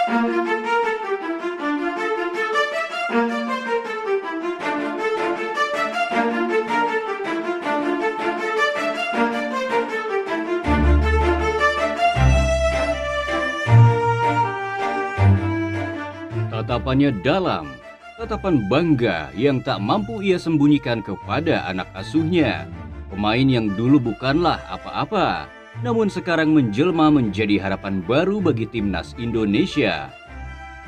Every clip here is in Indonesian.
Tatapannya dalam, tatapan bangga yang tak mampu ia sembunyikan kepada anak asuhnya. Pemain yang dulu bukanlah apa-apa, namun sekarang menjelma menjadi harapan baru bagi timnas Indonesia.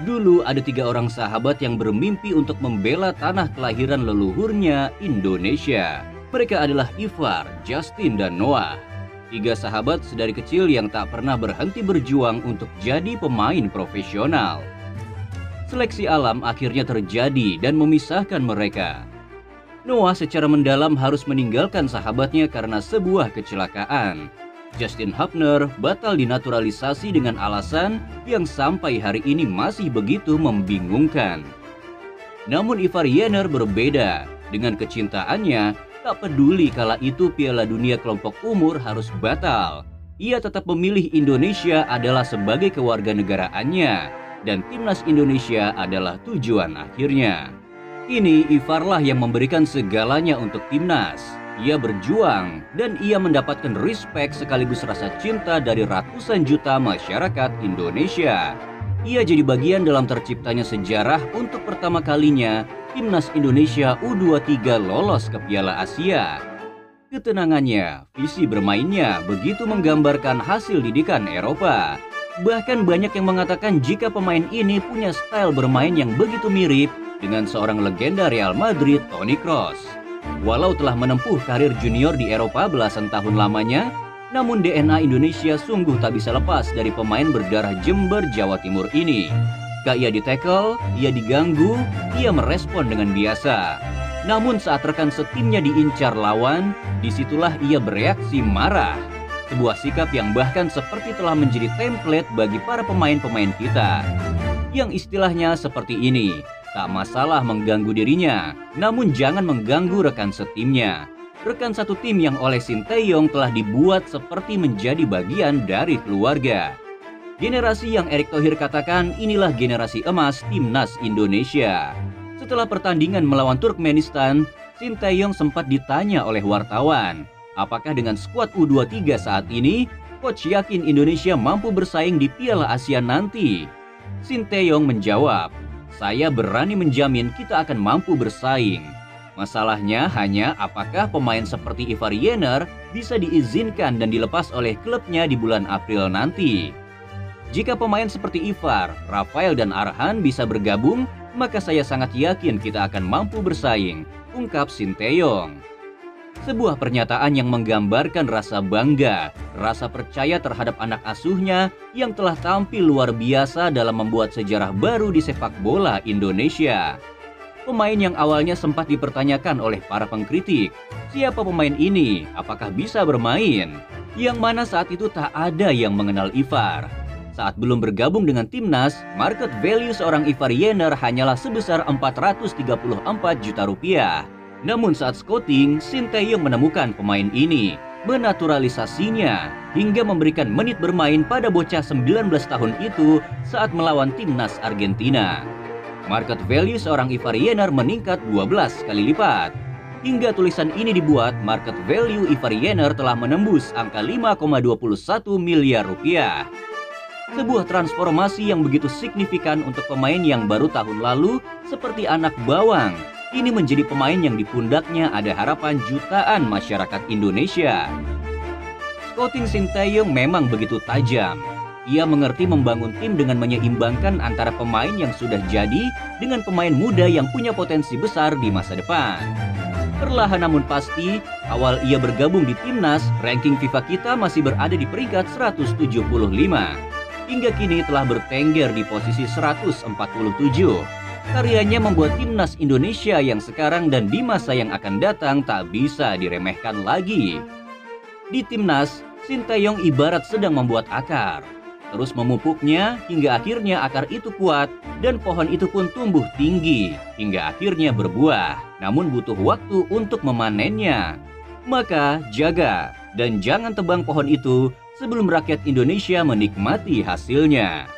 Dulu ada 3 orang sahabat yang bermimpi untuk membela tanah kelahiran leluhurnya, Indonesia. Mereka adalah Ivar, Justin, dan Noah. 3 sahabat sedari kecil yang tak pernah berhenti berjuang untuk jadi pemain profesional. Seleksi alam akhirnya terjadi dan memisahkan mereka. Noah secara mendalam harus meninggalkan sahabatnya karena sebuah kecelakaan. Justin Hubner batal dinaturalisasi dengan alasan yang sampai hari ini masih begitu membingungkan. Namun Ivar Jenner berbeda. Dengan kecintaannya, tak peduli kala itu Piala Dunia kelompok umur harus batal. Ia tetap memilih Indonesia adalah sebagai kewarganegaraannya, dan timnas Indonesia adalah tujuan akhirnya. Kini Ivarlah yang memberikan segalanya untuk timnas. Ia berjuang dan ia mendapatkan respect sekaligus rasa cinta dari ratusan juta masyarakat Indonesia. Ia jadi bagian dalam terciptanya sejarah untuk pertama kalinya timnas Indonesia U23 lolos ke Piala Asia. Ketenangannya, visi bermainnya begitu menggambarkan hasil didikan Eropa. Bahkan banyak yang mengatakan jika pemain ini punya style bermain yang begitu mirip dengan seorang legenda Real Madrid, Toni Kroos. Walau telah menempuh karir junior di Eropa belasan tahun lamanya, namun DNA Indonesia sungguh tak bisa lepas dari pemain berdarah Jember, Jawa Timur ini. Gak ia di-tackle, ia diganggu, ia merespon dengan biasa. Namun saat rekan setimnya diincar lawan, disitulah ia bereaksi marah. Sebuah sikap yang bahkan seperti telah menjadi template bagi para pemain-pemain kita. Yang istilahnya seperti ini, tak masalah mengganggu dirinya, namun jangan mengganggu rekan setimnya. Rekan satu tim yang oleh Sinteyong telah dibuat seperti menjadi bagian dari keluarga. Generasi yang Erick Thohir katakan inilah generasi emas timnas Indonesia. Setelah pertandingan melawan Turkmenistan, Sinteyong sempat ditanya oleh wartawan, apakah dengan skuad U23 saat ini, coach yakin Indonesia mampu bersaing di Piala Asia nanti? Sinteyong menjawab, saya berani menjamin kita akan mampu bersaing. Masalahnya hanya apakah pemain seperti Ivar Jenner bisa diizinkan dan dilepas oleh klubnya di bulan April nanti. Jika pemain seperti Ivar, Rafael, dan Arhan bisa bergabung, maka saya sangat yakin kita akan mampu bersaing, ungkap Sinteyong. Sebuah pernyataan yang menggambarkan rasa bangga, rasa percaya terhadap anak asuhnya yang telah tampil luar biasa dalam membuat sejarah baru di sepak bola Indonesia. Pemain yang awalnya sempat dipertanyakan oleh para pengkritik, siapa pemain ini, apakah bisa bermain? Yang mana saat itu tak ada yang mengenal Ivar. Saat belum bergabung dengan timnas, market value seorang Ivar Jenner hanyalah sebesar 434 juta rupiah. Namun saat scouting, Sinteyong menemukan pemain ini, menaturalisasinya, hingga memberikan menit bermain pada bocah 19 tahun itu saat melawan timnas Argentina. Market value seorang Ivar Jenner meningkat 12 kali lipat. Hingga tulisan ini dibuat, market value Ivar Jenner telah menembus angka 5,21 miliar rupiah. Sebuah transformasi yang begitu signifikan untuk pemain yang baru tahun lalu seperti anak bawang. Ini menjadi pemain yang di pundaknya ada harapan jutaan masyarakat Indonesia. Scouting Sinteyong memang begitu tajam. Ia mengerti membangun tim dengan menyeimbangkan antara pemain yang sudah jadi dengan pemain muda yang punya potensi besar di masa depan. Perlahan namun pasti, awal ia bergabung di timnas, ranking FIFA kita masih berada di peringkat 175. Hingga kini telah bertengger di posisi 147. Karyanya membuat timnas Indonesia yang sekarang dan di masa yang akan datang tak bisa diremehkan lagi. Di timnas, Sinteyong ibarat sedang membuat akar. Terus memupuknya hingga akhirnya akar itu kuat dan pohon itu pun tumbuh tinggi hingga akhirnya berbuah. Namun butuh waktu untuk memanennya. Maka jaga dan jangan tebang pohon itu sebelum rakyat Indonesia menikmati hasilnya.